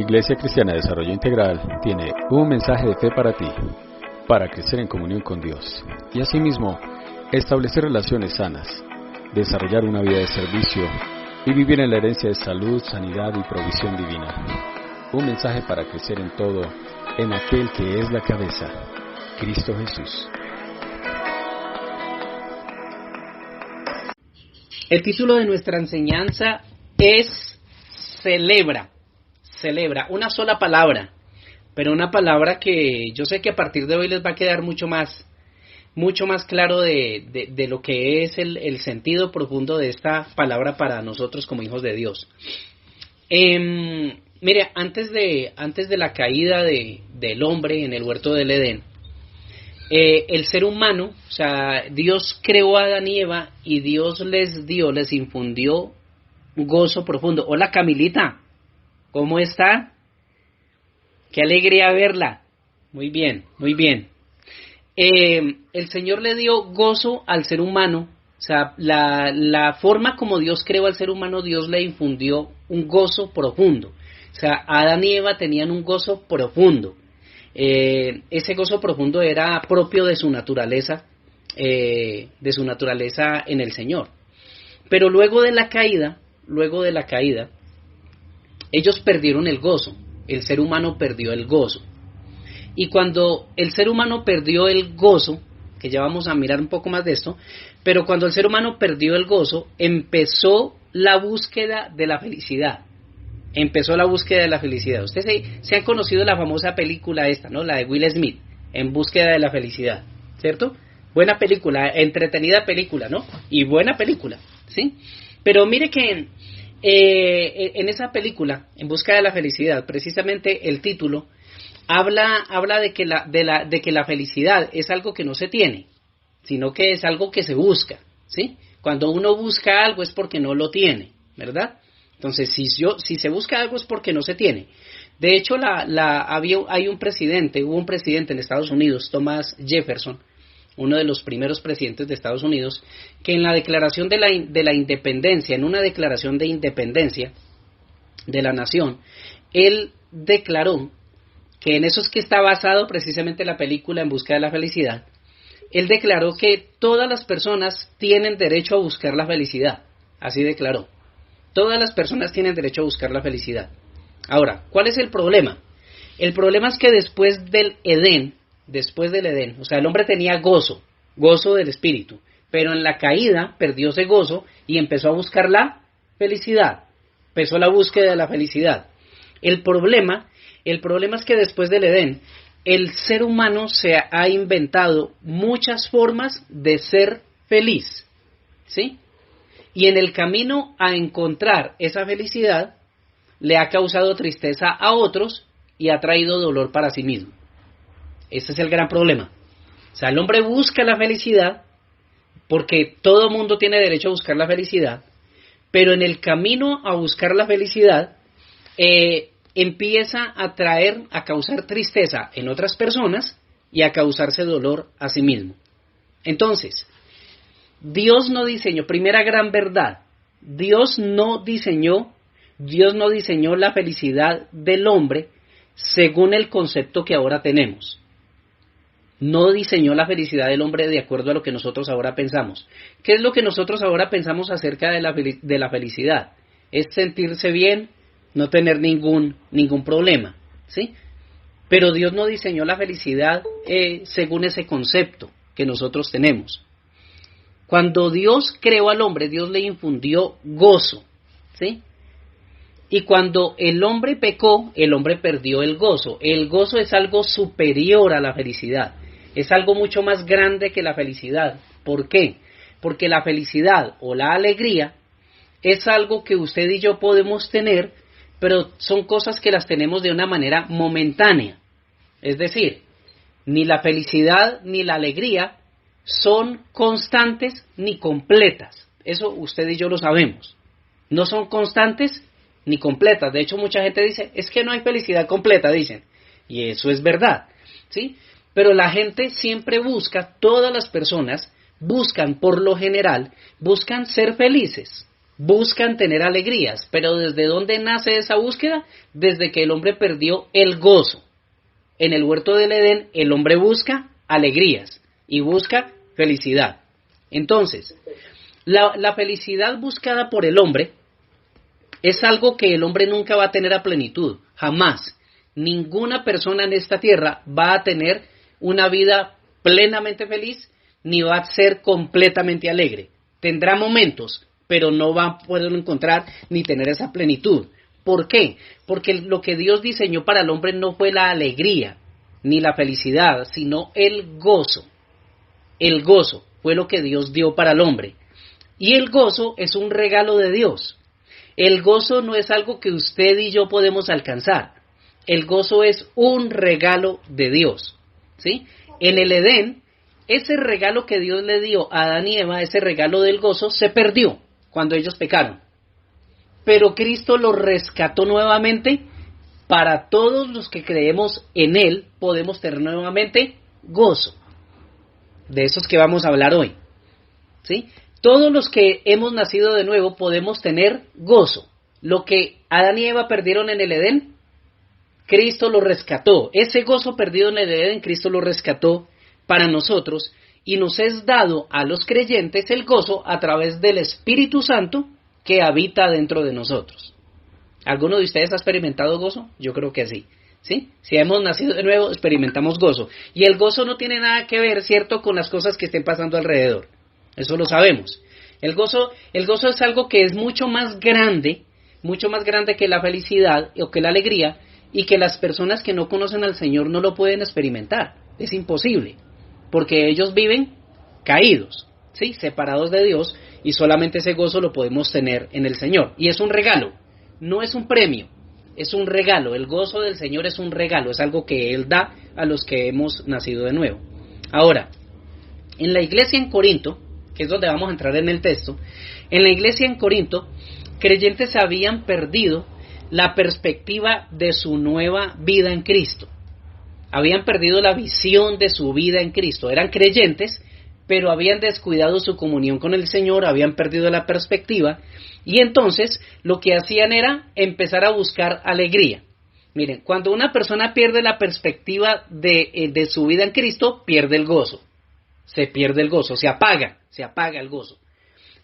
Iglesia Cristiana de Desarrollo Integral tiene un mensaje de fe para ti, para crecer en comunión con Dios y asimismo establecer relaciones sanas, desarrollar una vida de servicio y vivir en la herencia de salud, sanidad y provisión divina. Un mensaje para crecer en todo, en aquel que es la cabeza, Cristo Jesús. El título de nuestra enseñanza es Celebra. Celebra, una sola palabra, pero una palabra que yo sé que a partir de hoy les va a quedar mucho más claro de lo que es el sentido profundo de esta palabra para nosotros como hijos de Dios. Mire, antes de la caída del hombre en el huerto del Edén, el ser humano, o sea, Dios creó a Adán y Eva y Dios les infundió gozo profundo. Hola Camilita, ¿cómo está? Qué alegría verla. Muy bien, muy bien. El Señor le dio gozo al ser humano, o sea, la forma como Dios creó al ser humano, Dios le infundió un gozo profundo. O sea, Adán y Eva tenían un gozo profundo. Ese gozo profundo era propio de su naturaleza en el Señor. Pero luego de la caída, ellos perdieron el gozo. El ser humano perdió el gozo. Y cuando el ser humano perdió el gozo, que ya vamos a mirar un poco más de esto, pero cuando el ser humano perdió el gozo, empezó la búsqueda de la felicidad. Ustedes se han conocido la famosa película esta, ¿no? La de Will Smith, En búsqueda de la felicidad, ¿cierto? Buena película, entretenida película, ¿no? Y buena película, ¿sí? Pero mire que en esa película, En busca de la felicidad, precisamente el título habla de que la felicidad es algo que no se tiene, sino que es algo que se busca, ¿sí? Cuando uno busca algo es porque no lo tiene, ¿verdad? Entonces, si se busca algo es porque no se tiene. De hecho, hubo un presidente en Estados Unidos, Thomas Jefferson, uno de los primeros presidentes de Estados Unidos, que en la declaración de la independencia, en una declaración de independencia de la nación, él declaró que en eso es que está basado precisamente la película En busca de la felicidad. Él declaró que todas las personas tienen derecho a buscar la felicidad. Así declaró. Todas las personas tienen derecho a buscar la felicidad. Ahora, ¿cuál es el problema? El problema es que después del Edén, o sea, el hombre tenía gozo del espíritu, pero en la caída perdió ese gozo y empezó a buscar la felicidad. Empezó la búsqueda de la felicidad. El problema es que después del Edén, el ser humano se ha inventado muchas formas de ser feliz, ¿sí? Y en el camino a encontrar esa felicidad, le ha causado tristeza a otros y ha traído dolor para sí mismo. Ese es el gran problema. O sea, el hombre busca la felicidad, porque todo mundo tiene derecho a buscar la felicidad, pero en el camino a buscar la felicidad, empieza a causar tristeza en otras personas y a causarse dolor a sí mismo. Entonces, Dios no diseñó, primera gran verdad, Dios no diseñó la felicidad del hombre según el concepto que ahora tenemos. No diseñó la felicidad del hombre de acuerdo a lo que nosotros ahora pensamos. ¿Qué es lo que nosotros ahora pensamos acerca de la felicidad? Es sentirse bien, no tener ningún problema, ¿sí? Pero Dios no diseñó la felicidad según ese concepto que nosotros tenemos. Cuando Dios creó al hombre, Dios le infundió gozo, ¿sí? Y cuando el hombre pecó, el hombre perdió el gozo. El gozo es algo superior a la felicidad. Es algo mucho más grande que la felicidad. ¿Por qué? Porque la felicidad o la alegría es algo que usted y yo podemos tener, pero son cosas que las tenemos de una manera momentánea. Es decir, ni la felicidad ni la alegría son constantes ni completas. Eso usted y yo lo sabemos. No son constantes ni completas. De hecho, mucha gente dice, es que no hay felicidad completa, dicen. Y eso es verdad, ¿sí? Pero la gente siempre todas las personas buscan, por lo general, buscan ser felices, buscan tener alegrías, pero ¿desde dónde nace esa búsqueda? Desde que el hombre perdió el gozo. En el huerto del Edén, el hombre busca alegrías y busca felicidad. Entonces, la felicidad buscada por el hombre es algo que el hombre nunca va a tener a plenitud, jamás. Ninguna persona en esta tierra va a tener una vida plenamente feliz, ni va a ser completamente alegre. Tendrá momentos, pero no va a poder encontrar ni tener esa plenitud. ¿Por qué? Porque lo que Dios diseñó para el hombre no fue la alegría, ni la felicidad, sino el gozo. El gozo fue lo que Dios dio para el hombre. Y el gozo es un regalo de Dios. El gozo no es algo que usted y yo podemos alcanzar. El gozo es un regalo de Dios, ¿sí? En el Edén, ese regalo que Dios le dio a Adán y Eva, ese regalo del gozo, se perdió cuando ellos pecaron. Pero Cristo lo rescató nuevamente. Para todos los que creemos en Él, podemos tener nuevamente gozo. De esos que vamos a hablar hoy, ¿sí? Todos los que hemos nacido de nuevo podemos tener gozo. Lo que Adán y Eva perdieron en el Edén, Cristo lo rescató. Ese gozo perdido en el Edén, Cristo lo rescató para nosotros y nos es dado a los creyentes el gozo a través del Espíritu Santo que habita dentro de nosotros. ¿Alguno de ustedes ha experimentado gozo? Yo creo que sí. ¿Sí? Si hemos nacido de nuevo, experimentamos gozo. Y el gozo no tiene nada que ver, ¿cierto?, con las cosas que estén pasando alrededor. Eso lo sabemos. El gozo es algo que es mucho más grande que la felicidad o que la alegría, y que las personas que no conocen al Señor no lo pueden experimentar. Es imposible, porque ellos viven caídos, ¿sí?, separados de Dios, y solamente ese gozo lo podemos tener en el Señor. Y es un regalo, no es un premio. Es un regalo, el gozo del Señor es un regalo, es algo que Él da a los que hemos nacido de nuevo. Ahora, en la iglesia en Corinto, que es donde vamos a entrar en el texto, en la iglesia en Corinto, creyentes habían perdido la perspectiva de su nueva vida en Cristo. Habían perdido la visión de su vida en Cristo. Eran creyentes, pero habían descuidado su comunión con el Señor, habían perdido la perspectiva. Y entonces lo que hacían era empezar a buscar alegría. Miren, cuando una persona pierde la perspectiva de su vida en Cristo, pierde el gozo. Se pierde el gozo, se apaga el gozo.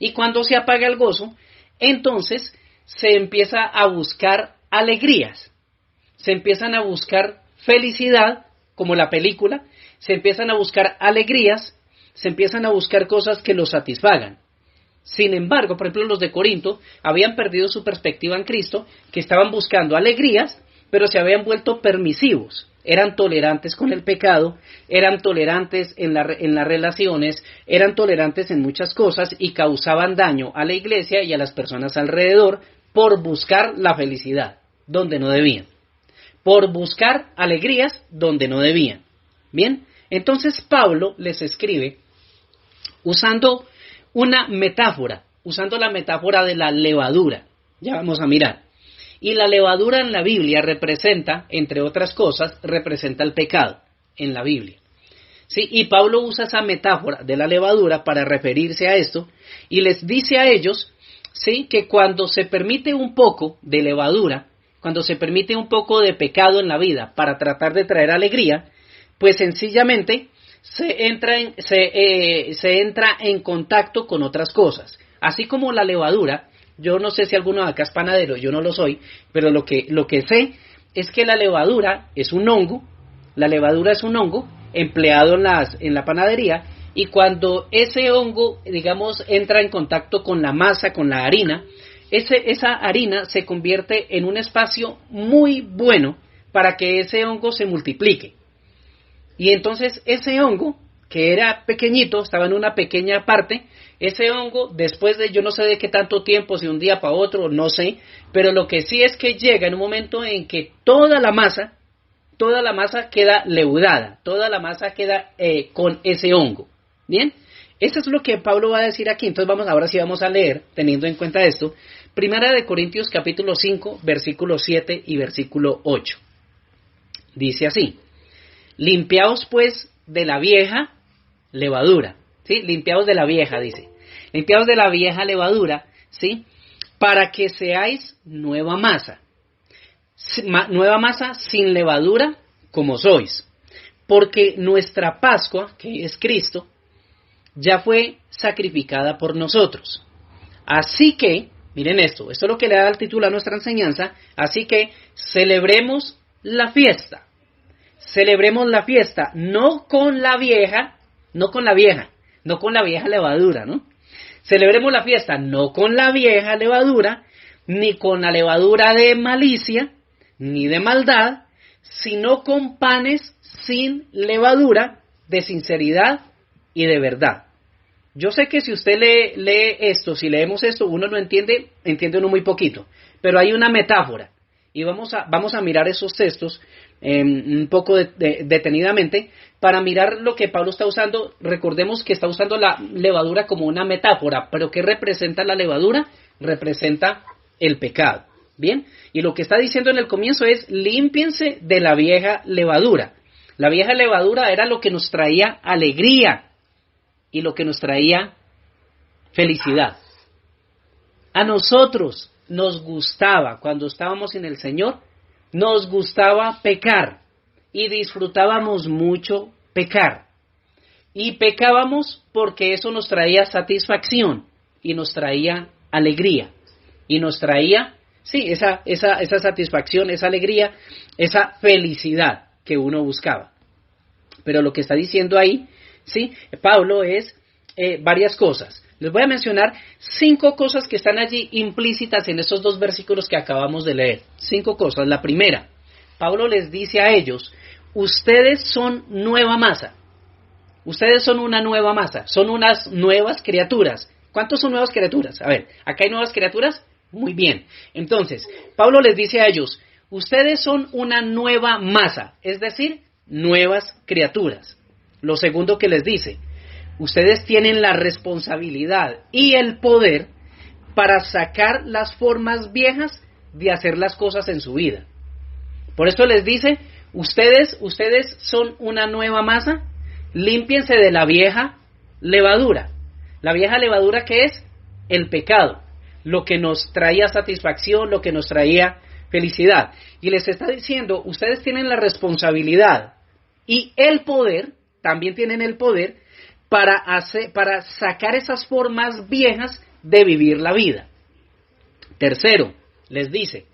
Y cuando se apaga el gozo, entonces se empieza a buscar alegrías. Se empiezan a buscar felicidad, como la película. Se empiezan a buscar alegrías, se empiezan a buscar cosas que los satisfagan. Sin embargo, por ejemplo, los de Corinto habían perdido su perspectiva en Cristo, que estaban buscando alegrías, pero se habían vuelto permisivos. Eran tolerantes con el pecado, eran tolerantes en las relaciones, eran tolerantes en muchas cosas y causaban daño a la iglesia y a las personas alrededor por buscar la felicidad donde no debían, por buscar alegrías donde no debían. Bien, entonces Pablo les escribe usando una metáfora, usando la metáfora de la levadura. Ya vamos a mirar. Y la levadura en la Biblia representa, entre otras cosas, representa el pecado en la Biblia. ¿Sí? Y Pablo usa esa metáfora de la levadura para referirse a esto y les dice a ellos, ¿sí?, que cuando se permite un poco de levadura, cuando se permite un poco de pecado en la vida para tratar de traer alegría, pues sencillamente se entra en contacto con otras cosas. Así como la levadura, yo no sé si alguno de acá es panadero, yo no lo soy, pero lo que sé es que la levadura es un hongo empleado en la panadería, y cuando ese hongo, digamos, entra en contacto con la masa, con la harina, esa harina se convierte en un espacio muy bueno para que ese hongo se multiplique. Y entonces ese hongo, que era pequeñito, estaba en una pequeña parte, ese hongo, después de yo no sé de qué tanto tiempo, si un día para otro, no sé, pero lo que sí es que llega en un momento en que toda la masa queda leudada, toda la masa queda con ese hongo. Bien, eso es lo que Pablo va a decir aquí. Entonces ahora sí vamos a leer, teniendo en cuenta esto, Primera de Corintios capítulo 5, versículo 7 y versículo 8. Dice así: limpiaos pues de la vieja levadura, ¿sí? Limpiaos de la vieja, dice. Limpiaos de la vieja levadura, ¿sí? para que seáis nueva masa sin levadura como sois, porque nuestra Pascua, que es Cristo, ya fue sacrificada por nosotros. Así que, miren esto es lo que le da el título a nuestra enseñanza, así que celebremos la fiesta, no con la vieja levadura, ¿no? Celebremos la fiesta no con la vieja levadura, ni con la levadura de malicia, ni de maldad, sino con panes sin levadura, de sinceridad y de verdad. Yo sé que si usted lee esto, si leemos esto, uno no entiende uno muy poquito, pero hay una metáfora, y vamos a mirar esos textos un poco detenidamente, para mirar lo que Pablo está usando. Recordemos que está usando la levadura como una metáfora, pero ¿qué representa la levadura? Representa el pecado. Bien, y lo que está diciendo en el comienzo es: límpiense de la vieja levadura. La vieja levadura era lo que nos traía alegría y lo que nos traía felicidad. A nosotros nos gustaba, cuando estábamos en el Señor, nos gustaba pecar y disfrutábamos mucho pecar. Y pecábamos porque eso nos traía satisfacción y nos traía alegría y nos traía, sí, esa satisfacción, esa alegría, esa felicidad que uno buscaba. Pero lo que está diciendo ahí, sí, Pablo, es varias cosas. Les voy a mencionar 5 cosas que están allí implícitas en esos 2 versículos que acabamos de leer. 5 cosas. La primera, Pablo les dice a ellos: ustedes son nueva masa. Ustedes son una nueva masa. Son unas nuevas criaturas. ¿Cuántos son nuevas criaturas? A ver, ¿acá hay nuevas criaturas? Muy bien. Entonces, Pablo les dice a ellos: ustedes son una nueva masa, es decir, nuevas criaturas. Lo segundo que les dice: ustedes tienen la responsabilidad y el poder para sacar las formas viejas de hacer las cosas en su vida. Por eso les dice: ustedes son una nueva masa, límpiense de la vieja levadura. La vieja levadura, ¿qué es? El pecado, lo que nos traía satisfacción, lo que nos traía felicidad. Y les está diciendo: ustedes tienen la responsabilidad y el poder, también tienen el poder para sacar esas formas viejas de vivir la vida. Tercero, les dice: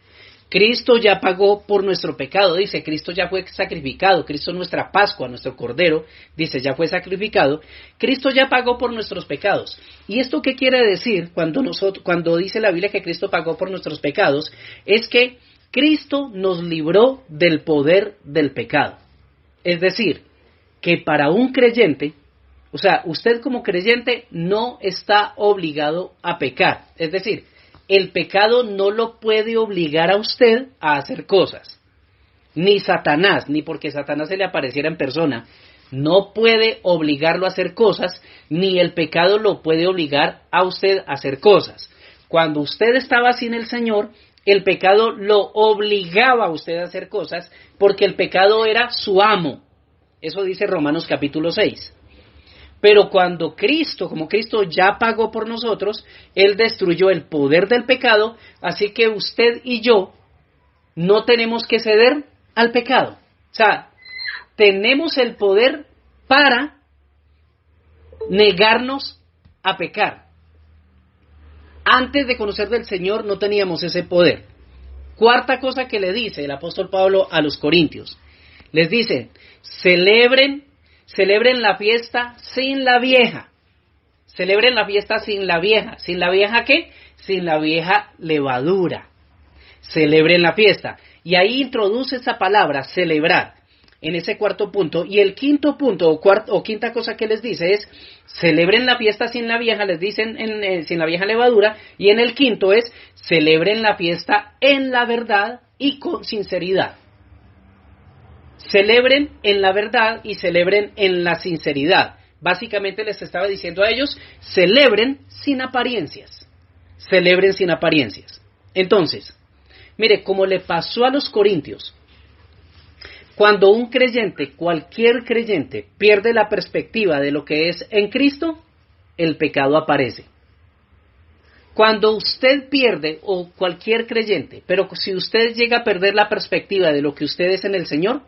Cristo ya pagó por nuestro pecado. Dice, Cristo ya fue sacrificado. Cristo, nuestra Pascua, nuestro Cordero, dice, ya fue sacrificado. Cristo ya pagó por nuestros pecados. ¿Y esto qué quiere decir cuando dice la Biblia que Cristo pagó por nuestros pecados? Es que Cristo nos libró del poder del pecado. Es decir, que para un creyente, o sea, usted como creyente no está obligado a pecar. Es decir, el pecado no lo puede obligar a usted a hacer cosas. Ni Satanás, ni porque Satanás se le apareciera en persona, no puede obligarlo a hacer cosas, ni el pecado lo puede obligar a usted a hacer cosas. Cuando usted estaba sin el Señor, el pecado lo obligaba a usted a hacer cosas, porque el pecado era su amo. Eso dice Romanos capítulo 6. Pero cuando como Cristo ya pagó por nosotros, Él destruyó el poder del pecado, así que usted y yo no tenemos que ceder al pecado. O sea, tenemos el poder para negarnos a pecar. Antes de conocer del Señor no teníamos ese poder. Cuarta cosa que le dice el apóstol Pablo a los corintios. Les dice: celebren la fiesta sin la vieja. Celebren la fiesta sin la vieja. ¿Sin la vieja qué? Sin la vieja levadura. Celebren la fiesta. Y ahí introduce esa palabra, celebrar, en ese cuarto punto. Y el quinto punto o quinta cosa que les dice es: celebren la fiesta sin la vieja, les dicen sin la vieja levadura. Y en el quinto es: celebren la fiesta en la verdad y con sinceridad. Celebren en la verdad y celebren en la sinceridad. Básicamente les estaba diciendo a ellos: celebren sin apariencias. Celebren sin apariencias. Entonces, mire, como le pasó a los corintios, cuando un creyente, cualquier creyente, pierde la perspectiva de lo que es en Cristo, el pecado aparece. Cuando usted pierde, o cualquier creyente, pero si usted llega a perder la perspectiva de lo que usted es en el Señor,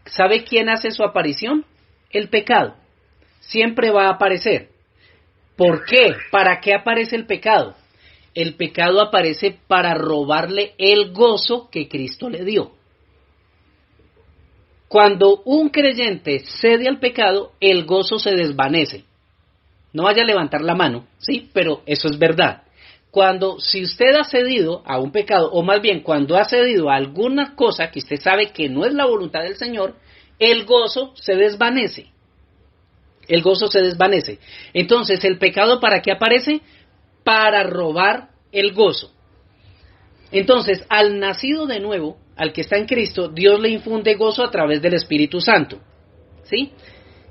¿sabe quién hace su aparición? El pecado. Siempre va a aparecer. ¿Por qué? ¿Para qué aparece el pecado? El pecado aparece para robarle el gozo que Cristo le dio. Cuando un creyente cede al pecado, el gozo se desvanece. No vaya a levantar la mano, ¿sí? Pero eso es verdad. Si usted ha cedido a un pecado, o más bien cuando ha cedido a alguna cosa que usted sabe que no es la voluntad del Señor, el gozo se desvanece. El gozo se desvanece. Entonces, ¿el pecado para qué aparece? Para robar el gozo. Entonces, al nacido de nuevo, al que está en Cristo, Dios le infunde gozo a través del Espíritu Santo. ¿Sí?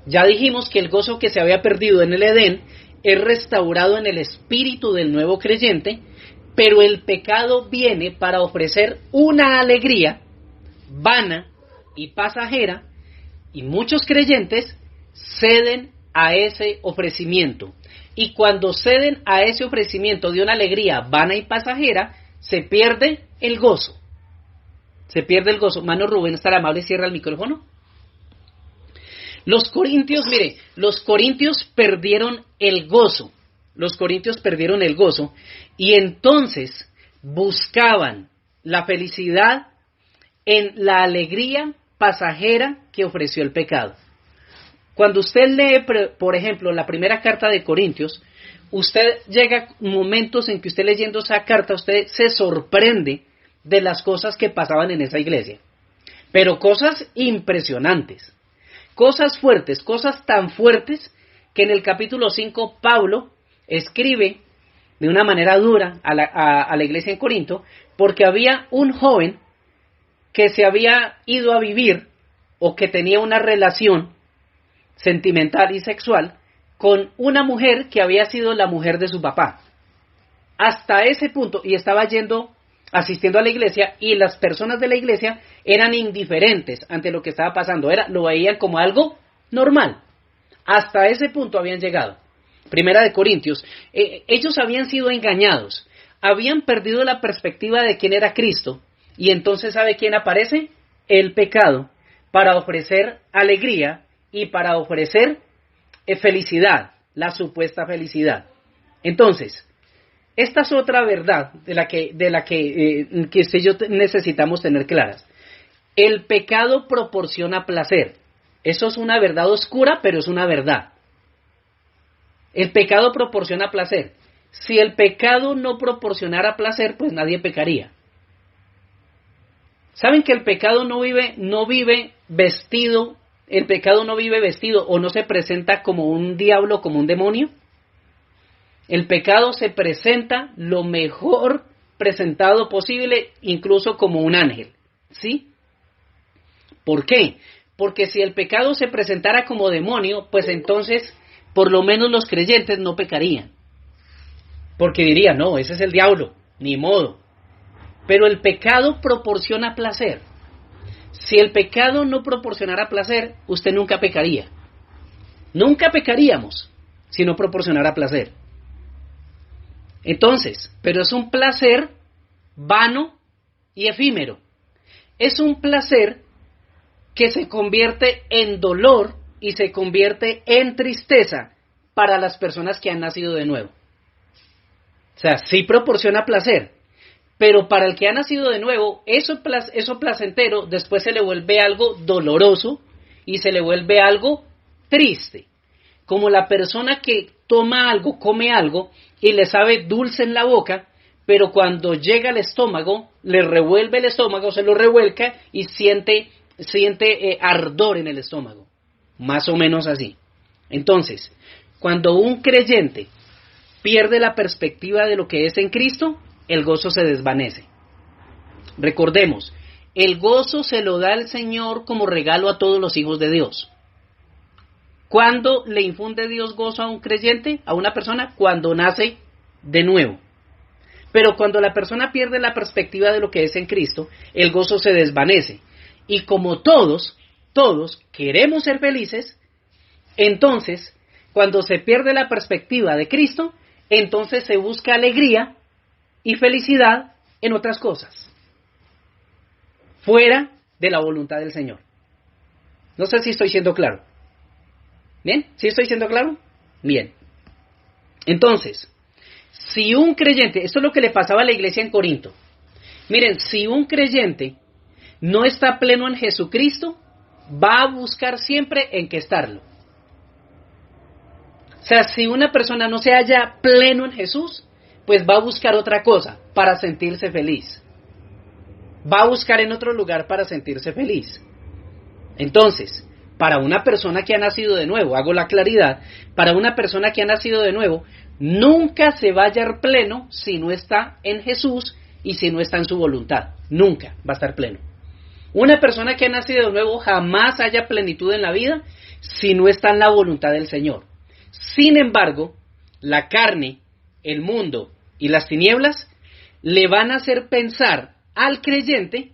Ya dijimos que el gozo que se había perdido en el Edén es restaurado en el espíritu del nuevo creyente, pero el pecado viene para ofrecer una alegría vana y pasajera, y muchos creyentes ceden a ese ofrecimiento. Y cuando ceden a ese ofrecimiento de una alegría vana y pasajera, se pierde el gozo. Se pierde el gozo. Mano Rubén, estar amable, cierra el micrófono. Los corintios perdieron el gozo. Los corintios perdieron el gozo y entonces buscaban la felicidad en la alegría pasajera que ofreció el pecado. Cuando usted lee, por ejemplo, la primera carta de Corintios, usted llega a momentos en que usted leyendo esa carta, usted se sorprende de las cosas que pasaban en esa iglesia. Pero cosas impresionantes. Cosas fuertes, cosas tan fuertes que en el capítulo 5 Pablo escribe de una manera dura a la iglesia en Corinto, porque había un joven que se había ido a vivir o que tenía una relación sentimental y sexual con una mujer que había sido la mujer de su papá. Hasta ese punto, y estaba asistiendo a la iglesia, y las personas de la iglesia eran indiferentes ante lo que estaba pasando, lo veían como algo normal. Hasta ese punto habían llegado. Primera de Corintios, ellos habían sido engañados, habían perdido la perspectiva de quién era Cristo, y entonces ¿sabe quién aparece? El pecado, para ofrecer alegría y para ofrecer felicidad, la supuesta felicidad. Entonces, esta es otra verdad de la que usted y yo necesitamos tener claras. El pecado proporciona placer. Eso es una verdad oscura, pero es una verdad. El pecado proporciona placer. Si el pecado no proporcionara placer, pues nadie pecaría. ¿Saben que el pecado no vive vestido? El pecado no vive vestido o no se presenta como un diablo, como un demonio. El pecado se presenta lo mejor presentado posible, incluso como un ángel, ¿sí? ¿Por qué? Porque si el pecado se presentara como demonio, pues entonces, por lo menos los creyentes no pecarían. Porque dirían, no, ese es el diablo, ni modo. Pero el pecado proporciona placer. Si el pecado no proporcionara placer, usted nunca pecaría. Nunca pecaríamos si no proporcionara placer. Entonces, pero es un placer vano y efímero. Es un placer que se convierte en dolor y se convierte en tristeza para las personas que han nacido de nuevo. O sea, sí proporciona placer, pero para el que ha nacido de nuevo, eso placentero después se le vuelve algo doloroso y se le vuelve algo triste. Como la persona que toma algo, come algo y le sabe dulce en la boca, pero cuando llega al estómago, le revuelve el estómago, se lo revuelca y siente ardor en el estómago. Más o menos así. Entonces, cuando un creyente pierde la perspectiva de lo que es en Cristo, el gozo se desvanece. Recordemos, el gozo se lo da el Señor como regalo a todos los hijos de Dios. ¿Cuándo le infunde Dios gozo a un creyente, a una persona? Cuando nace de nuevo. Pero cuando la persona pierde la perspectiva de lo que es en Cristo, el gozo se desvanece. Y como todos queremos ser felices, entonces, cuando se pierde la perspectiva de Cristo, entonces se busca alegría y felicidad en otras cosas, fuera de la voluntad del Señor. No sé si estoy siendo claro. ¿Bien? ¿Sí estoy siendo claro? Bien. Entonces, si un creyente, esto es lo que le pasaba a la iglesia en Corinto. Miren, si un creyente no está pleno en Jesucristo, va a buscar siempre en qué estarlo. O sea, si una persona no se halla pleno en Jesús, pues va a buscar otra cosa para sentirse feliz. Va a buscar en otro lugar para sentirse feliz. Entonces, para una persona que ha nacido de nuevo, hago la claridad, para una persona que ha nacido de nuevo, nunca se va a hallar pleno si no está en Jesús y si no está en su voluntad. Nunca va a estar pleno. Una persona que ha nacido de nuevo jamás haya plenitud en la vida si no está en la voluntad del Señor. Sin embargo, la carne, el mundo y las tinieblas le van a hacer pensar al creyente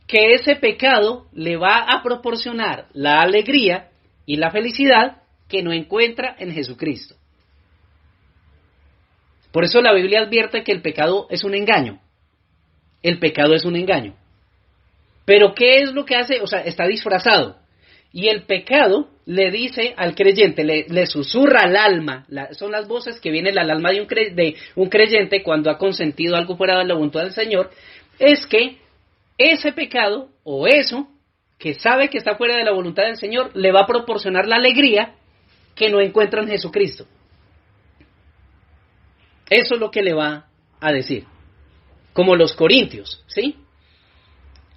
que ese pecado le va a proporcionar la alegría y la felicidad que no encuentra en Jesucristo. Por eso la Biblia advierte que el pecado es un engaño. El pecado es un engaño. Pero ¿qué es lo que hace? O sea, está disfrazado. Y el pecado le dice al creyente, le susurra al alma, son las voces que vienen al alma de un creyente cuando ha consentido algo fuera de la voluntad del Señor, es que ese pecado o eso que sabe que está fuera de la voluntad del Señor le va a proporcionar la alegría que no encuentra en Jesucristo. Eso es lo que le va a decir. Como los corintios, ¿sí?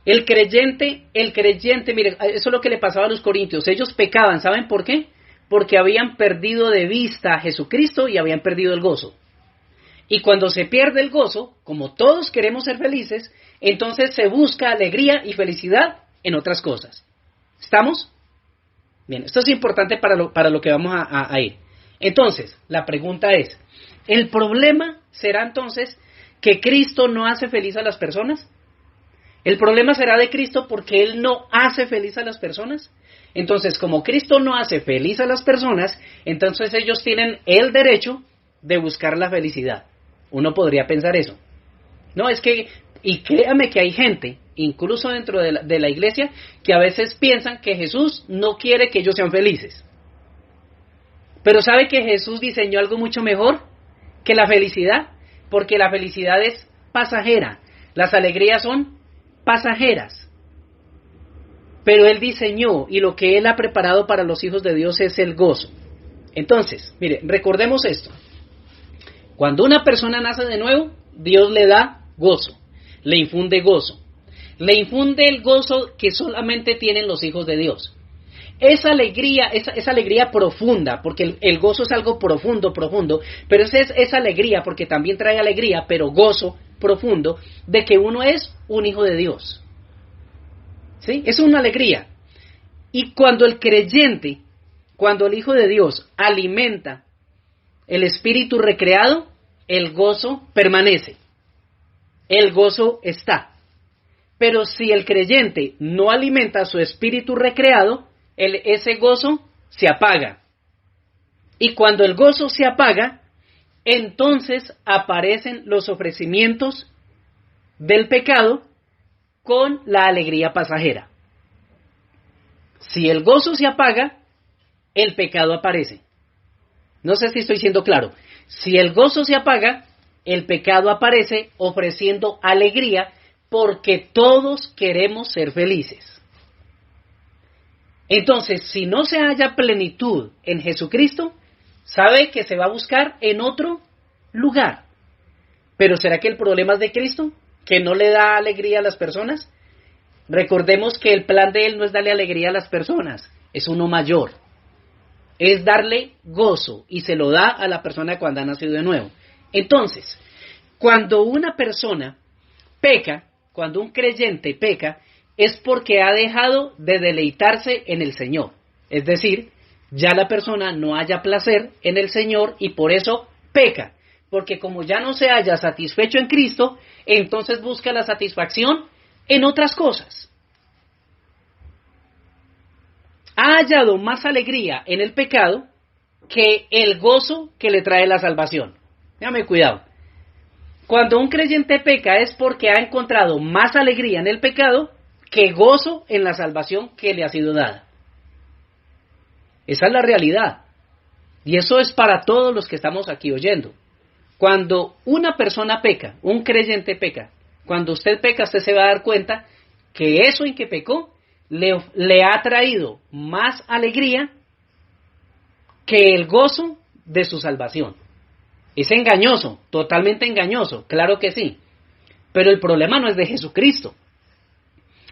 El creyente, mire, eso es lo que le pasaba a los corintios. Ellos pecaban, ¿saben por qué? Porque habían perdido de vista a Jesucristo y habían perdido el gozo. Y cuando se pierde el gozo, como todos queremos ser felices, entonces se busca alegría y felicidad en otras cosas. ¿Estamos? Bien, esto es importante para lo que vamos a ir. Entonces, la pregunta es, ¿el problema será entonces que Cristo no hace feliz a las personas? ¿El problema será de Cristo porque Él no hace feliz a las personas? Entonces, como Cristo no hace feliz a las personas, entonces ellos tienen el derecho de buscar la felicidad. Uno podría pensar eso. No, es que, y créame que hay gente, incluso dentro de la iglesia, que a veces piensan que Jesús no quiere que ellos sean felices. Pero ¿sabe que Jesús diseñó algo mucho mejor que la felicidad? Porque la felicidad es pasajera, las alegrías son pasajeras. Pero Él diseñó y lo que Él ha preparado para los hijos de Dios es el gozo. Entonces, mire, recordemos esto. Cuando una persona nace de nuevo, Dios le da gozo, le infunde gozo. Le infunde el gozo que solamente tienen los hijos de Dios. Esa alegría profunda, porque el gozo es algo profundo, pero esa alegría, porque también trae alegría, pero gozo profundo, de que uno es un hijo de Dios. ¿Sí? Es una alegría. Y cuando el creyente, cuando el hijo de Dios alimenta el espíritu recreado, el gozo permanece. El gozo está. Pero si el creyente no alimenta su espíritu recreado, ese gozo se apaga. Y cuando el gozo se apaga, entonces aparecen los ofrecimientos del pecado con la alegría pasajera. Si el gozo se apaga, el pecado aparece. No sé si estoy siendo claro. Si el gozo se apaga, el pecado aparece ofreciendo alegría porque todos queremos ser felices. Entonces, si no se halla plenitud en Jesucristo, sabe que se va a buscar en otro lugar. Pero ¿será que el problema es de Cristo? ¿Que no le da alegría a las personas? Recordemos que el plan de Él no es darle alegría a las personas, es uno mayor. Es darle gozo y se lo da a la persona cuando ha nacido de nuevo. Entonces, cuando una persona peca, cuando un creyente peca, es porque ha dejado de deleitarse en el Señor. Es decir, ya la persona no halla placer en el Señor y por eso peca. Porque como ya no se halla satisfecho en Cristo, entonces busca la satisfacción en otras cosas. Ha hallado más alegría en el pecado que el gozo que le trae la salvación. Déjame cuidado. Cuando un creyente peca es porque ha encontrado más alegría en el pecado que gozo en la salvación que le ha sido dada. Esa es la realidad. Y eso es para todos los que estamos aquí oyendo. Cuando una persona peca, un creyente peca, cuando usted peca, usted se va a dar cuenta que eso en que pecó le ha traído más alegría que el gozo de su salvación. Es engañoso, totalmente engañoso, claro que sí. Pero el problema no es de Jesucristo.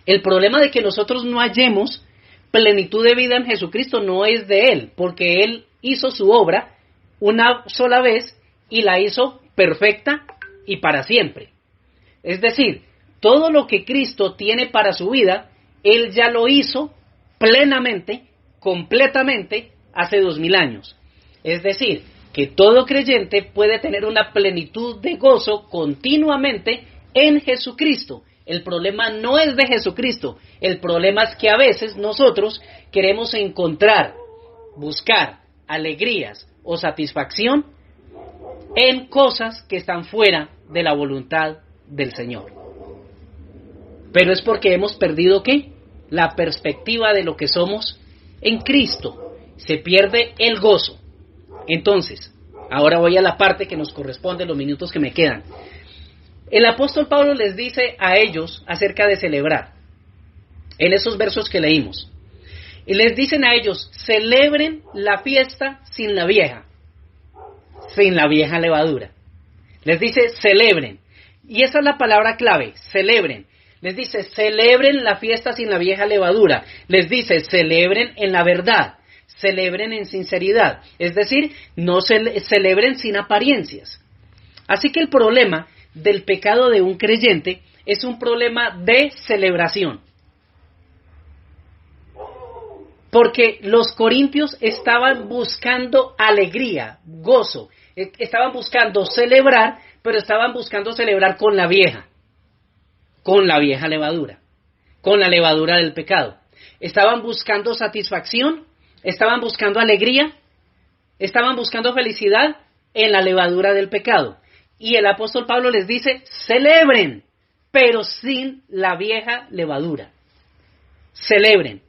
El problema de que nosotros no hallemos plenitud de vida en Jesucristo no es de Él, porque Él hizo su obra una sola vez y la hizo perfecta y para siempre. Es decir, todo lo que Cristo tiene para su vida, Él ya lo hizo plenamente, completamente, hace 2000 años. Es decir, que todo creyente puede tener una plenitud de gozo continuamente en Jesucristo. El problema no es de Jesucristo, el problema es que a veces nosotros queremos encontrar, buscar alegrías o satisfacción en cosas que están fuera de la voluntad del Señor. Pero es porque hemos perdido ¿qué? La perspectiva de lo que somos en Cristo. Se pierde el gozo. Entonces, ahora voy a la parte que nos corresponde, los minutos que me quedan. El apóstol Pablo les dice a ellos acerca de celebrar, en esos versos que leímos. Y les dicen a ellos, celebren la fiesta sin la vieja levadura. Les dice, celebren. Y esa es la palabra clave, celebren. Les dice, celebren la fiesta sin la vieja levadura. Les dice, celebren en la verdad. Celebren en sinceridad, es decir, no celebren sin apariencias. Así que el problema del pecado de un creyente es un problema de celebración. Porque los corintios estaban buscando alegría, gozo, estaban buscando celebrar, pero estaban buscando celebrar con la vieja levadura, con la levadura del pecado. Estaban buscando satisfacción, estaban buscando alegría, estaban buscando felicidad en la levadura del pecado. Y el apóstol Pablo les dice, celebren, pero sin la vieja levadura. Celebren.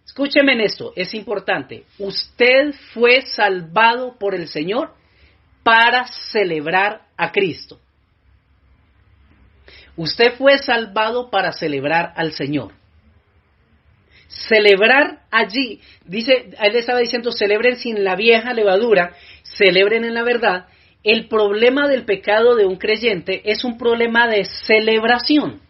Escúcheme en esto, es importante. Usted fue salvado por el Señor para celebrar a Cristo. Usted fue salvado para celebrar al Señor. Celebrar allí, dice, él estaba diciendo, celebren sin la vieja levadura, celebren en la verdad. El problema del pecado de un creyente es un problema de celebración.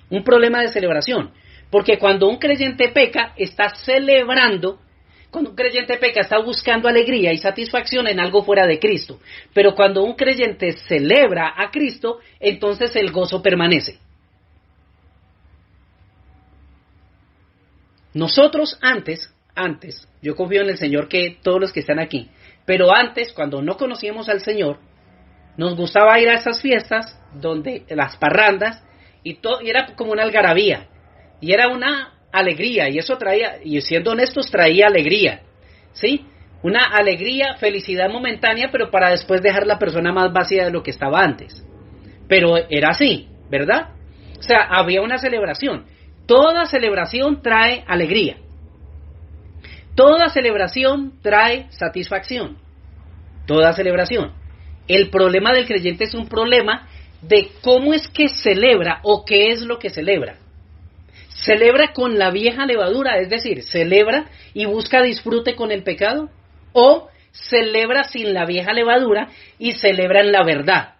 Un problema de celebración. Porque cuando un creyente peca, está celebrando. Cuando un creyente peca, está buscando alegría y satisfacción en algo fuera de Cristo. Pero cuando un creyente celebra a Cristo, entonces el gozo permanece. Nosotros antes, yo confío en el Señor que todos los que están aquí, pero antes, cuando no conocíamos al Señor, nos gustaba ir a esas fiestas, donde las parrandas, y era como una algarabía, y era una alegría, y eso traía, y siendo honestos, traía alegría, ¿sí? Una alegría, felicidad momentánea, pero para después dejar la persona más vacía de lo que estaba antes. Pero era así, ¿verdad? O sea, había una celebración. Toda celebración trae alegría. Toda celebración trae satisfacción. Toda celebración. El problema del creyente es un problema de cómo es que celebra o qué es lo que celebra. ¿Celebra con la vieja levadura? Es decir, ¿celebra y busca disfrute con el pecado? ¿O celebra sin la vieja levadura y celebra en la verdad?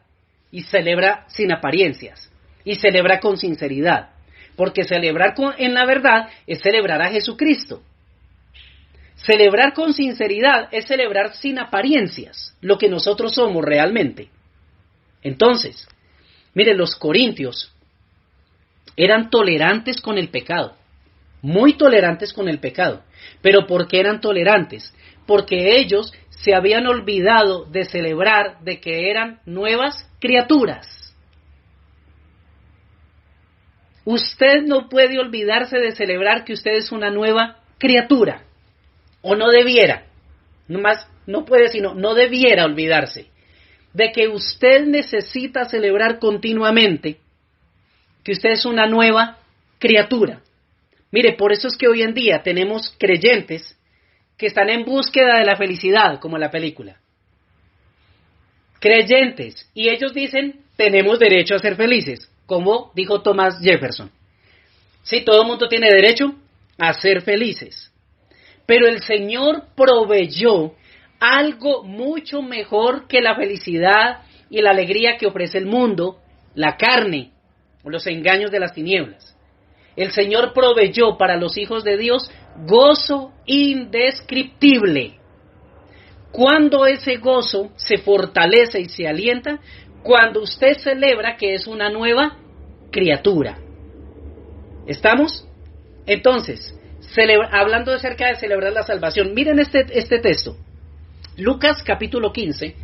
Y celebra sin apariencias. Y celebra con sinceridad. Porque celebrar en la verdad es celebrar a Jesucristo. Celebrar con sinceridad es celebrar sin apariencias, lo que nosotros somos realmente. Entonces, miren, los corintios eran tolerantes con el pecado, muy tolerantes con el pecado. ¿Pero por qué eran tolerantes? Porque ellos se habían olvidado de celebrar de que eran nuevas criaturas. Usted no puede olvidarse de celebrar que usted es una nueva criatura. O no debiera. No puede, sino no debiera olvidarse. de que usted necesita celebrar continuamente que usted es una nueva criatura. Mire, por eso es que hoy en día tenemos creyentes que están en búsqueda de la felicidad, como en la película. Creyentes, y ellos dicen, tenemos derecho a ser felices, como dijo Thomas Jefferson. Sí, todo el mundo tiene derecho a ser felices. Pero el Señor proveyó algo mucho mejor que la felicidad y la alegría que ofrece el mundo, la carne, o los engaños de las tinieblas. El Señor proveyó para los hijos de Dios gozo indescriptible. Cuando ese gozo se fortalece y se alienta, cuando usted celebra que es una nueva criatura. ¿Estamos? Entonces, hablando acerca de celebrar la salvación, miren este texto. Lucas capítulo 15,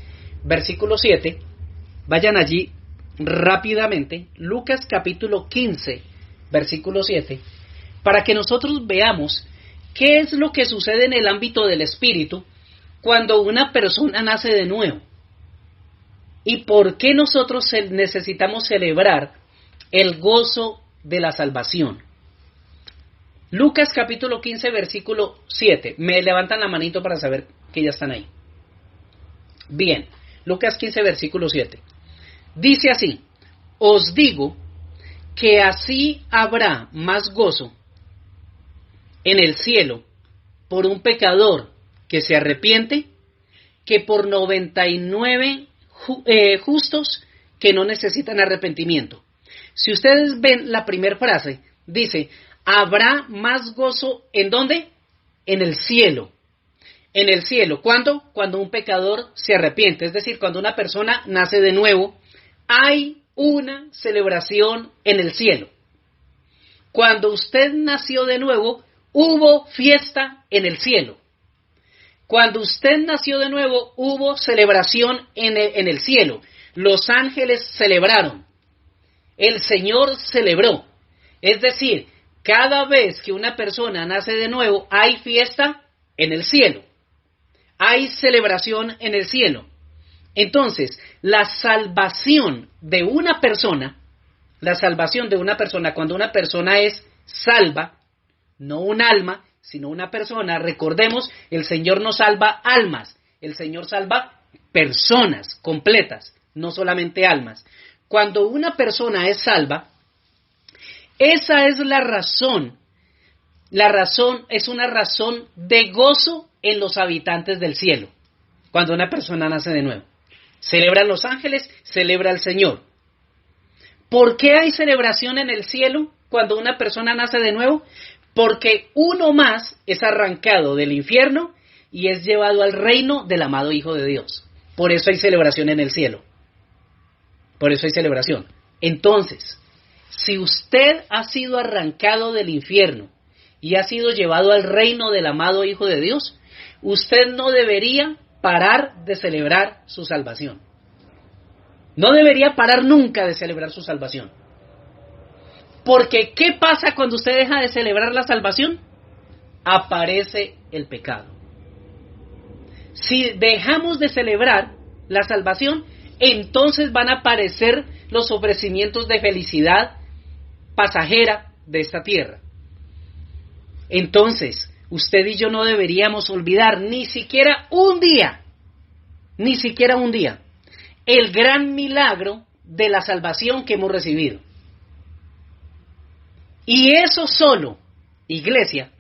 versículo 7. Vayan allí rápidamente. Lucas capítulo 15, versículo 7. Para que nosotros veamos qué es lo que sucede en el ámbito del espíritu cuando una persona nace de nuevo. ¿Y por qué nosotros necesitamos celebrar el gozo de la salvación? Lucas capítulo 15, versículo 7. Me levantan la manito para saber que ya están ahí. Bien, Lucas 15, versículo 7. Dice así: os digo que así habrá más gozo en el cielo por un pecador que se arrepiente que por 99 justos que no necesitan arrepentimiento. Si ustedes ven la primera frase, dice, habrá más gozo, ¿en dónde? En el cielo. En el cielo. ¿Cuándo? Cuando un pecador se arrepiente, es decir, cuando una persona nace de nuevo, hay una celebración en el cielo. Cuando usted nació de nuevo, hubo fiesta en el cielo. Cuando usted nació de nuevo, hubo celebración en el cielo. Los ángeles celebraron. El Señor celebró. Es decir, cada vez que una persona nace de nuevo, hay fiesta en el cielo. Hay celebración en el cielo. Entonces, la salvación de una persona, cuando una persona es salva, no un alma, sino una persona, recordemos, el Señor no salva almas, el Señor salva personas completas, no solamente almas. Cuando una persona es salva, esa es la razón es una razón de gozo en los habitantes del cielo, cuando una persona nace de nuevo. Celebran los ángeles, celebra el Señor. ¿Por qué hay celebración en el cielo cuando una persona nace de nuevo? Porque uno más es arrancado del infierno y es llevado al reino del amado Hijo de Dios. Por eso hay celebración en el cielo. Por eso hay celebración. Entonces, si usted ha sido arrancado del infierno y ha sido llevado al reino del amado Hijo de Dios, usted no debería parar de celebrar su salvación. No debería parar nunca de celebrar su salvación. Porque, ¿qué pasa cuando usted deja de celebrar la salvación? Aparece el pecado. Si dejamos de celebrar la salvación, entonces van a aparecer los ofrecimientos de felicidad pasajera de esta tierra. Entonces, usted y yo no deberíamos olvidar ni siquiera un día, el gran milagro de la salvación que hemos recibido. Y eso solo, iglesia,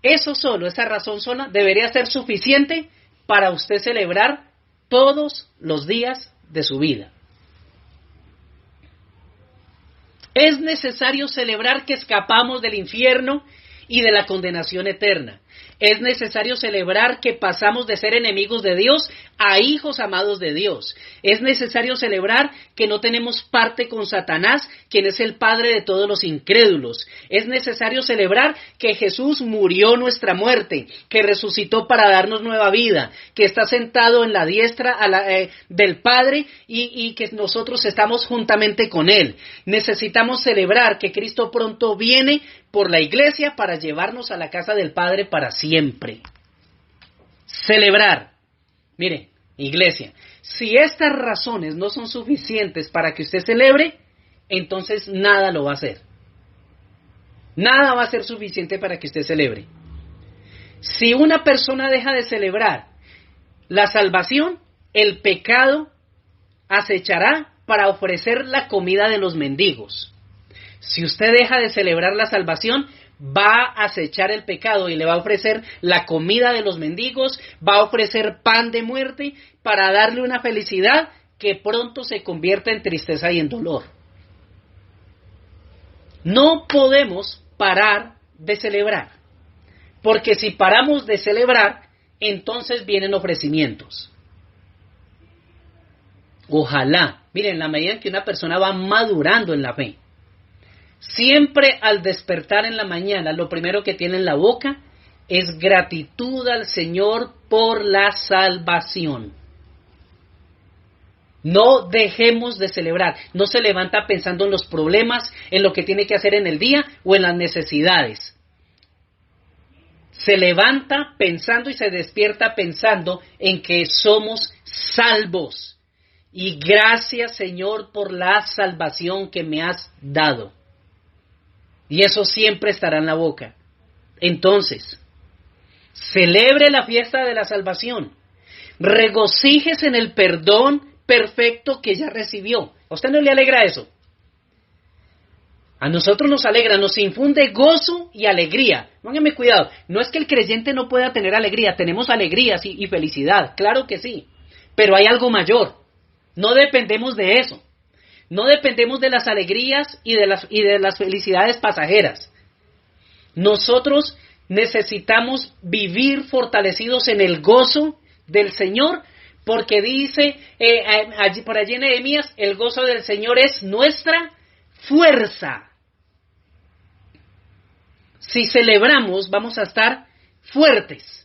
esa razón sola debería ser suficiente para usted celebrar todos los días de su vida. Es necesario celebrar que escapamos del infierno y de la condenación eterna. Es necesario celebrar que pasamos de ser enemigos de Dios a hijos amados de Dios. Es necesario celebrar que no tenemos parte con Satanás, quien es el padre de todos los incrédulos. Es necesario celebrar que Jesús murió nuestra muerte, que resucitó para darnos nueva vida, que está sentado en la diestra del Padre y que nosotros estamos juntamente con Él. Necesitamos celebrar que Cristo pronto viene por la iglesia para llevarnos a la casa del Padre para siempre. Celebrar. Mire, Iglesia, si estas razones no son suficientes para que usted celebre, entonces nada lo va a hacer. Nada va a ser suficiente para que usted celebre. Si una persona deja de celebrar la salvación, el pecado acechará para ofrecer la comida de los mendigos. Si usted deja de celebrar la salvación, va a acechar el pecado y le va a ofrecer la comida de los mendigos, va a ofrecer pan de muerte para darle una felicidad que pronto se convierte en tristeza y en dolor. No podemos parar de celebrar, porque si paramos de celebrar, entonces vienen ofrecimientos. Ojalá, miren, la medida en que una persona va madurando en la fe, siempre al despertar en la mañana, lo primero que tiene en la boca es gratitud al Señor por la salvación. No dejemos de celebrar. No se levanta pensando en los problemas, en lo que tiene que hacer en el día o en las necesidades. Se levanta pensando y se despierta pensando en que somos salvos. Y gracias, Señor, por la salvación que me has dado. Y eso siempre estará en la boca. Entonces, celebre la fiesta de la salvación. Regocíjese en el perdón perfecto que ya recibió. ¿A usted no le alegra eso? A nosotros nos alegra, nos infunde gozo y alegría. Pónganme cuidado, no es que el creyente no pueda tener alegría, tenemos alegría y felicidad, claro que sí. Pero hay algo mayor. No dependemos de eso. No dependemos de las alegrías y de las felicidades pasajeras. Nosotros necesitamos vivir fortalecidos en el gozo del Señor, porque dice por allí en Nehemías, el gozo del Señor es nuestra fuerza. Si celebramos, vamos a estar fuertes.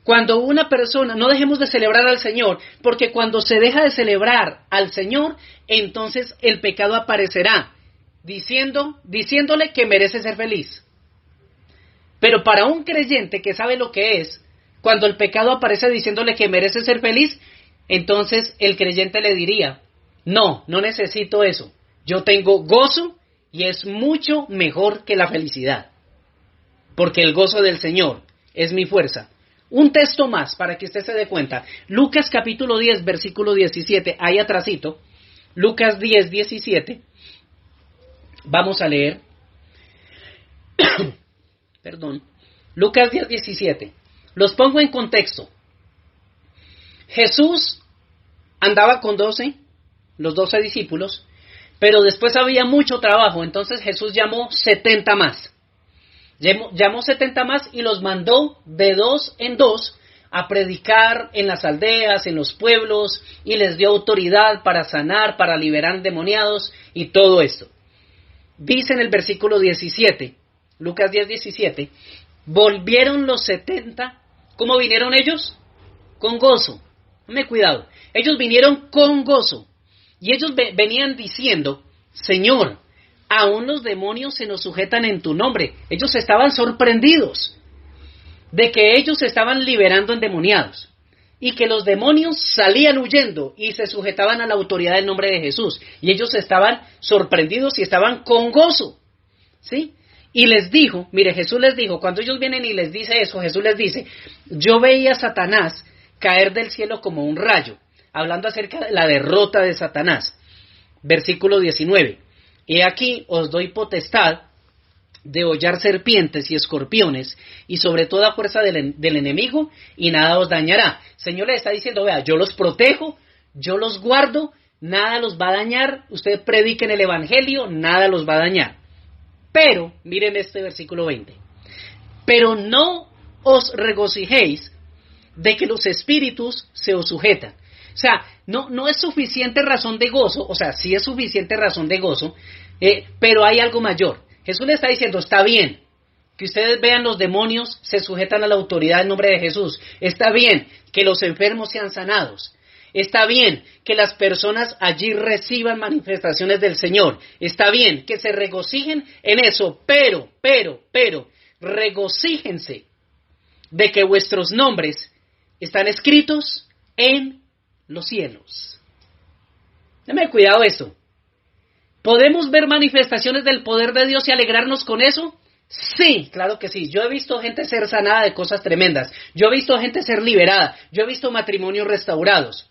Cuando una persona, no dejemos de celebrar al Señor, porque cuando se deja de celebrar al Señor, entonces el pecado aparecerá, diciéndole que merece ser feliz. Pero para un creyente que sabe lo que es, cuando el pecado aparece diciéndole que merece ser feliz, entonces el creyente le diría, no necesito eso, yo tengo gozo y es mucho mejor que la felicidad, porque el gozo del Señor es mi fuerza. Un texto más para que usted se dé cuenta. Lucas capítulo 10, versículo 17, ahí atrasito. Lucas 10, 17. Vamos a leer. Perdón. Lucas 10, 17. Los pongo en contexto. Jesús andaba con los 12 discípulos, pero después había mucho trabajo, entonces Jesús llamó 70 más. Llamó 70 más y los mandó de 2 en 2 a predicar en las aldeas, en los pueblos, y les dio autoridad para sanar, para liberar endemoniados y todo esto. Dice en el versículo 17, Lucas 10, 17, volvieron los 70, ¿cómo vinieron ellos? Con gozo. Dame cuidado, ellos vinieron con gozo, y ellos venían diciendo, Señor, aún los demonios se nos sujetan en tu nombre. Ellos estaban sorprendidos de que ellos estaban liberando endemoniados y que los demonios salían huyendo y se sujetaban a la autoridad del nombre de Jesús. Y ellos estaban sorprendidos y estaban con gozo, ¿sí? Y les dijo, mire, Jesús les dijo, cuando ellos vienen y les dice eso, Jesús les dice, yo veía a Satanás caer del cielo como un rayo, hablando acerca de la derrota de Satanás. Versículo 19. He aquí os doy potestad de hollar serpientes y escorpiones y sobre toda fuerza del enemigo y nada os dañará. El Señor le está diciendo, vea, yo los protejo, yo los guardo, nada los va a dañar, ustedes prediquen el evangelio, nada los va a dañar. Pero, miren este versículo 20, pero no os regocijéis de que los espíritus se os sujetan. O sea, no es suficiente razón de gozo, o sea, sí es suficiente razón de gozo, pero hay algo mayor. Jesús le está diciendo, está bien que ustedes vean los demonios se sujetan a la autoridad en nombre de Jesús, está bien que los enfermos sean sanados, está bien que las personas allí reciban manifestaciones del Señor, está bien que se regocijen en eso, pero, regocíjense de que vuestros nombres están escritos en los cielos. Dame cuidado esto. ¿Podemos ver manifestaciones del poder de Dios y alegrarnos con eso? Sí, claro que sí. Yo he visto gente ser sanada de cosas tremendas. Yo he visto gente ser liberada. Yo he visto matrimonios restaurados.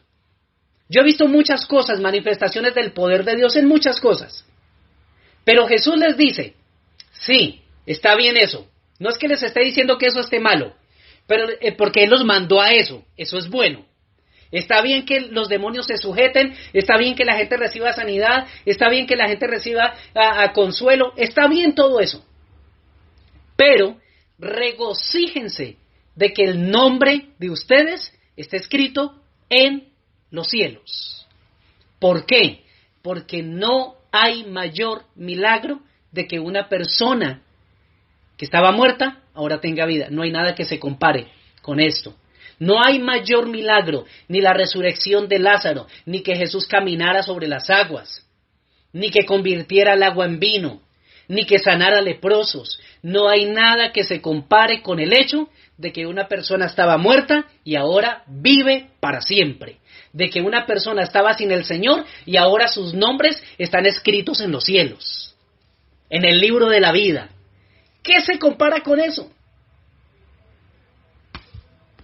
Yo he visto muchas cosas, manifestaciones del poder de Dios en muchas cosas. Pero Jesús les dice, sí, está bien eso. No es que les esté diciendo que eso esté malo, pero porque Él los mandó a eso. Eso es bueno. Está bien que los demonios se sujeten, está bien que la gente reciba sanidad, está bien que la gente reciba consuelo, está bien todo eso. Pero regocíjense de que el nombre de ustedes está escrito en los cielos. ¿Por qué? Porque no hay mayor milagro de que una persona que estaba muerta ahora tenga vida. No hay nada que se compare con esto. No hay mayor milagro, ni la resurrección de Lázaro, ni que Jesús caminara sobre las aguas, ni que convirtiera el agua en vino, ni que sanara leprosos. No hay nada que se compare con el hecho de que una persona estaba muerta y ahora vive para siempre. De que una persona estaba sin el Señor y ahora sus nombres están escritos en los cielos, en el libro de la vida. ¿Qué se compara con eso?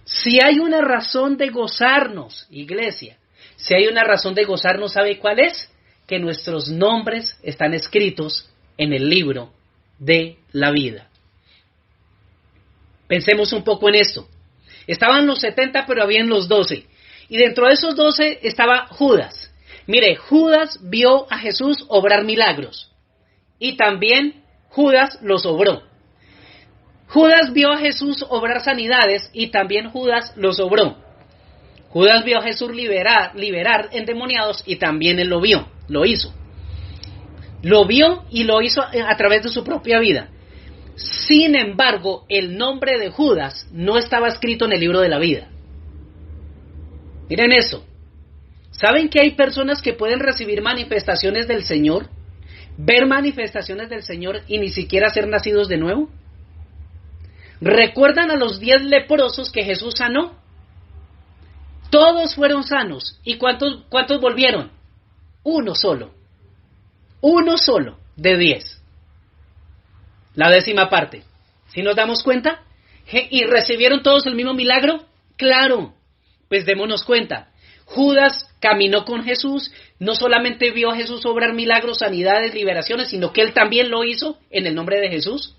Si hay una razón de gozarnos, iglesia, si hay una razón de gozarnos, ¿sabe cuál es? Que nuestros nombres están escritos en el libro de la vida. Pensemos un poco en esto. Estaban los 70, pero habían los 12. Y dentro de esos 12 estaba Judas. Mire, Judas vio a Jesús obrar milagros. Y también Judas los obró. Judas vio a Jesús obrar sanidades y también Judas los obró. Judas vio a Jesús liberar endemoniados y también él lo vio, lo hizo. Lo vio y lo hizo a través de su propia vida. Sin embargo, el nombre de Judas no estaba escrito en el libro de la vida. Miren eso. ¿Saben que hay personas que pueden recibir manifestaciones del Señor, ver manifestaciones del Señor y ni siquiera ser nacidos de nuevo? ¿Recuerdan a los 10 leprosos que Jesús sanó? Todos fueron sanos. ¿Y cuántos volvieron? Uno solo. Uno solo de 10. La 10ª parte. ¿Sí nos damos cuenta? ¿Y recibieron todos el mismo milagro? Claro. Pues démonos cuenta. Judas caminó con Jesús, no solamente vio a Jesús obrar milagros, sanidades, liberaciones, sino que él también lo hizo en el nombre de Jesús.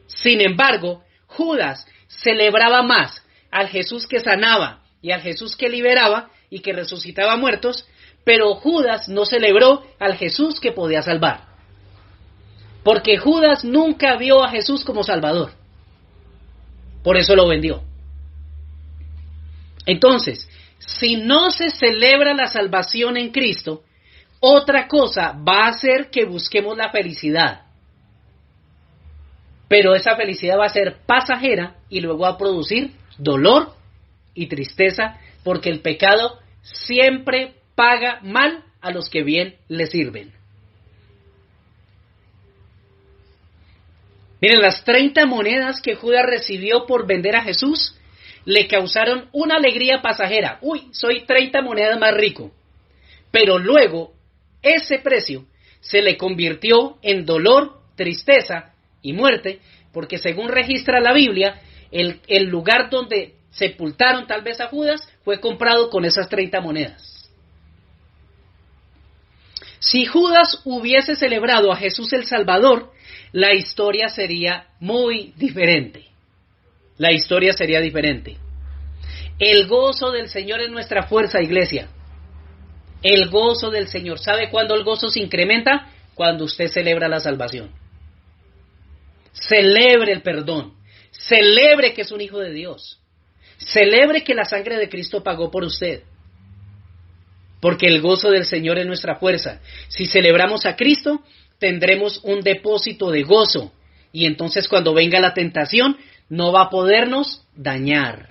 Sin embargo, Judas celebraba más al Jesús que sanaba y al Jesús que liberaba y que resucitaba muertos, pero Judas no celebró al Jesús que podía salvar. Porque Judas nunca vio a Jesús como Salvador. Por eso lo vendió. Entonces, si no se celebra la salvación en Cristo, otra cosa va a hacer que busquemos la felicidad. Pero esa felicidad va a ser pasajera y luego va a producir dolor y tristeza, porque el pecado siempre paga mal a los que bien le sirven. Miren, las 30 monedas que Judas recibió por vender a Jesús le causaron una alegría pasajera. Uy, soy 30 monedas más rico. Pero luego ese precio se le convirtió en dolor, tristeza y muerte, porque según registra la Biblia, el lugar donde sepultaron tal vez a Judas fue comprado con esas 30 monedas. Si Judas hubiese celebrado a Jesús el Salvador, la historia sería muy diferente. La historia sería diferente. El gozo del Señor es nuestra fuerza, iglesia. El gozo del Señor. ¿Sabe cuándo el gozo se incrementa? Cuando usted celebra la salvación. Celebre el perdón. Celebre que es un hijo de Dios. Celebre que la sangre de Cristo pagó por usted. Porque el gozo del Señor es nuestra fuerza. Si celebramos a Cristo, tendremos un depósito de gozo. Y entonces cuando venga la tentación, no va a podernos dañar.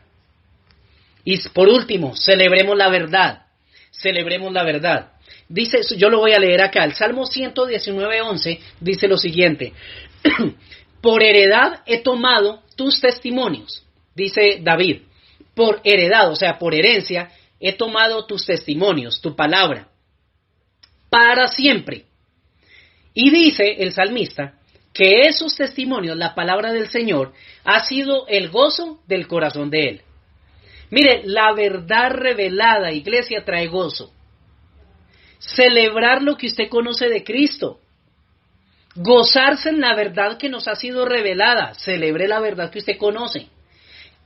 Y por último, celebremos la verdad. Celebremos la verdad. Dice, yo lo voy a leer acá. El Salmo 119:11 dice lo siguiente. Por heredad he tomado tus testimonios, dice David. por heredad, o sea, por herencia, he tomado tus testimonios, tu palabra, para siempre. Y dice el salmista que esos testimonios, la palabra del Señor, ha sido el gozo del corazón de él. Mire, la verdad revelada, iglesia, trae gozo. Celebrar lo que usted conoce de Cristo. Gozarse en la verdad que nos ha sido revelada. Celebre la verdad que usted conoce.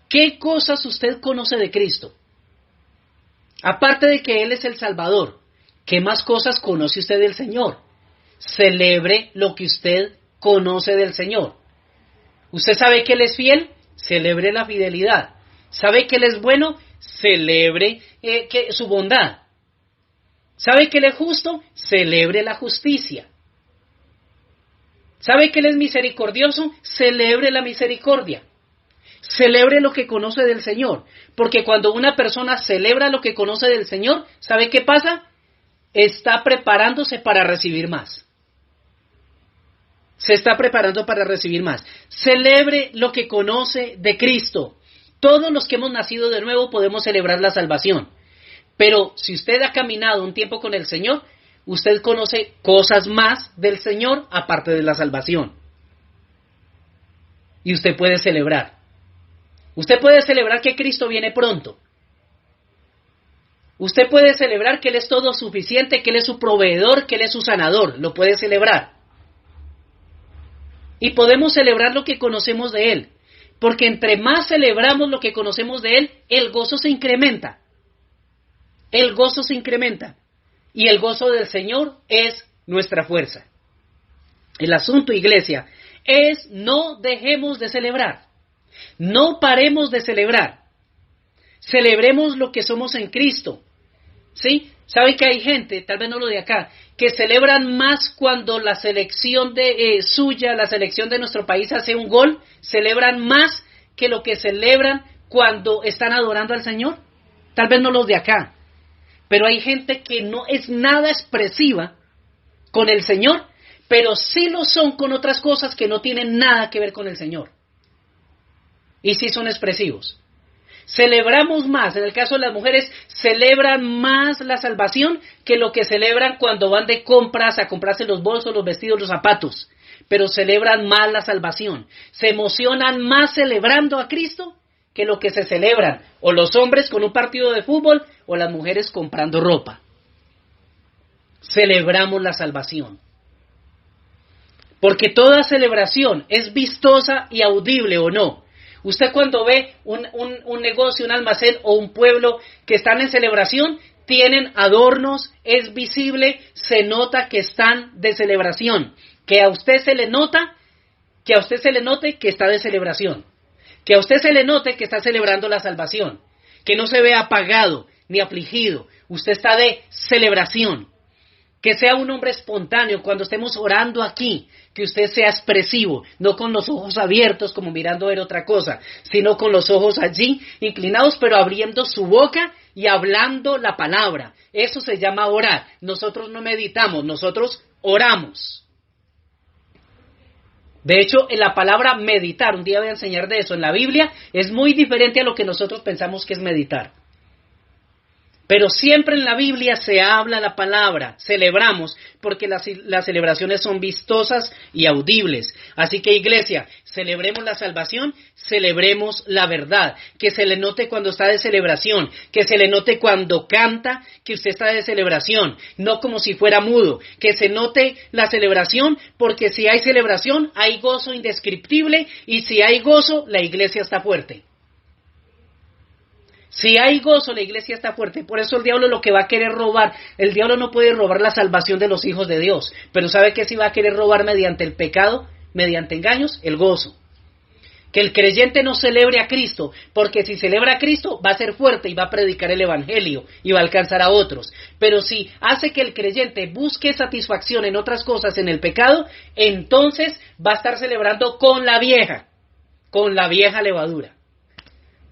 ¿Qué cosas usted conoce de Cristo? Aparte de que Él es el Salvador, ¿qué más cosas conoce usted del Señor? Celebre lo que usted conoce del Señor. ¿Usted sabe que Él es fiel? Celebre la fidelidad. ¿Sabe que Él es bueno? Celebre su bondad. ¿Sabe que Él es justo? Celebre la justicia. ¿Sabe que Él es misericordioso? Celebre la misericordia. Celebre lo que conoce del Señor. Porque cuando una persona celebra lo que conoce del Señor, ¿sabe qué pasa? Está preparándose para recibir más. Se está preparando para recibir más. Celebre lo que conoce de Cristo. Todos los que hemos nacido de nuevo podemos celebrar la salvación. Pero si usted ha caminado un tiempo con el Señor, usted conoce cosas más del Señor aparte de la salvación. Y usted puede celebrar. Usted puede celebrar que Cristo viene pronto. Usted puede celebrar que Él es todo suficiente, que Él es su proveedor, que Él es su sanador. Lo puede celebrar. Y podemos celebrar lo que conocemos de Él. Porque entre más celebramos lo que conocemos de Él, el gozo se incrementa. El gozo se incrementa. Y el gozo del Señor es nuestra fuerza. El asunto, iglesia, es no dejemos de celebrar. No paremos de celebrar. Celebremos lo que somos en Cristo. ¿Sí? ¿Sabe que hay gente, tal vez no lo de acá, que celebran más cuando la selección la selección de nuestro país hace un gol? ¿Celebran más que lo que celebran cuando están adorando al Señor? Tal vez no los de acá. Pero hay gente que no es nada expresiva con el Señor, pero sí lo son con otras cosas que no tienen nada que ver con el Señor. Y sí son expresivos. Celebramos más, en el caso de las mujeres, celebran más la salvación que lo que celebran cuando van de compras a comprarse los bolsos, los vestidos, los zapatos. Pero celebran más la salvación. Se emocionan más celebrando a Cristo que lo que se celebran, o los hombres con un partido de fútbol, o las mujeres comprando ropa. Celebramos la salvación. Porque toda celebración es vistosa y audible, ¿o no? Usted cuando ve un negocio, un almacén o un pueblo que están en celebración, tienen adornos, es visible, se nota que están de celebración. Que a usted se le nota, que a usted se le note que está de celebración. Que a usted se le note que está celebrando la salvación. Que no se vea apagado ni afligido. Usted está de celebración. Que sea un hombre espontáneo cuando estemos orando aquí, que usted sea expresivo, no con los ojos abiertos como mirando a ver otra cosa, sino con los ojos allí inclinados, pero abriendo su boca y hablando la palabra. Eso se llama orar. Nosotros no meditamos, nosotros oramos. De hecho, en la palabra meditar, un día voy a enseñar de eso, en la Biblia es muy diferente a lo que nosotros pensamos que es meditar. Pero siempre en la Biblia se habla la palabra, celebramos, porque las celebraciones son vistosas y audibles. Así que, iglesia, celebremos la salvación, celebremos la verdad. Que se le note cuando está de celebración, que se le note cuando canta que usted está de celebración, no como si fuera mudo. Que se note la celebración, porque si hay celebración, hay gozo indescriptible, y si hay gozo, la iglesia está fuerte. Si hay gozo, la iglesia está fuerte. Por eso el diablo lo que va a querer robar, el diablo no puede robar la salvación de los hijos de Dios. Pero ¿sabe qué sí va a querer robar mediante el pecado, mediante engaños? El gozo. Que el creyente no celebre a Cristo, porque si celebra a Cristo va a ser fuerte y va a predicar el evangelio y va a alcanzar a otros. Pero si hace que el creyente busque satisfacción en otras cosas, en el pecado, entonces va a estar celebrando con la vieja levadura.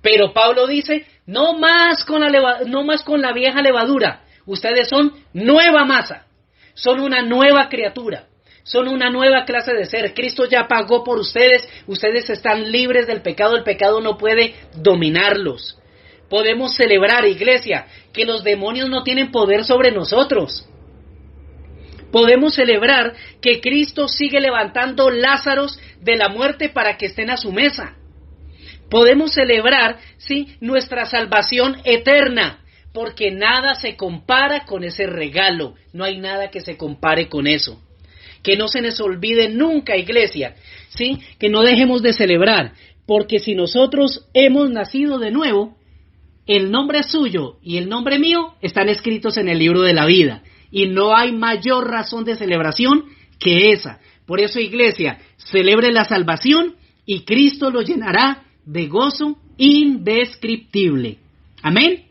Pero Pablo dice, no más con la vieja levadura. Ustedes son nueva masa, son una nueva criatura, son una nueva clase de ser. Cristo ya pagó por ustedes, ustedes están libres del pecado, el pecado no puede dominarlos. Podemos celebrar, iglesia, que los demonios no tienen poder sobre nosotros. Podemos celebrar que Cristo sigue levantando Lázaros de la muerte para que estén a su mesa. Podemos celebrar, sí, nuestra salvación eterna, porque nada se compara con ese regalo. No hay nada que se compare con eso. Que no se nos olvide nunca, iglesia, sí, que no dejemos de celebrar, porque si nosotros hemos nacido de nuevo, el nombre suyo y el nombre mío están escritos en el libro de la vida. Y no hay mayor razón de celebración que esa. Por eso, iglesia, celebre la salvación y Cristo lo llenará de gozo indescriptible. Amén.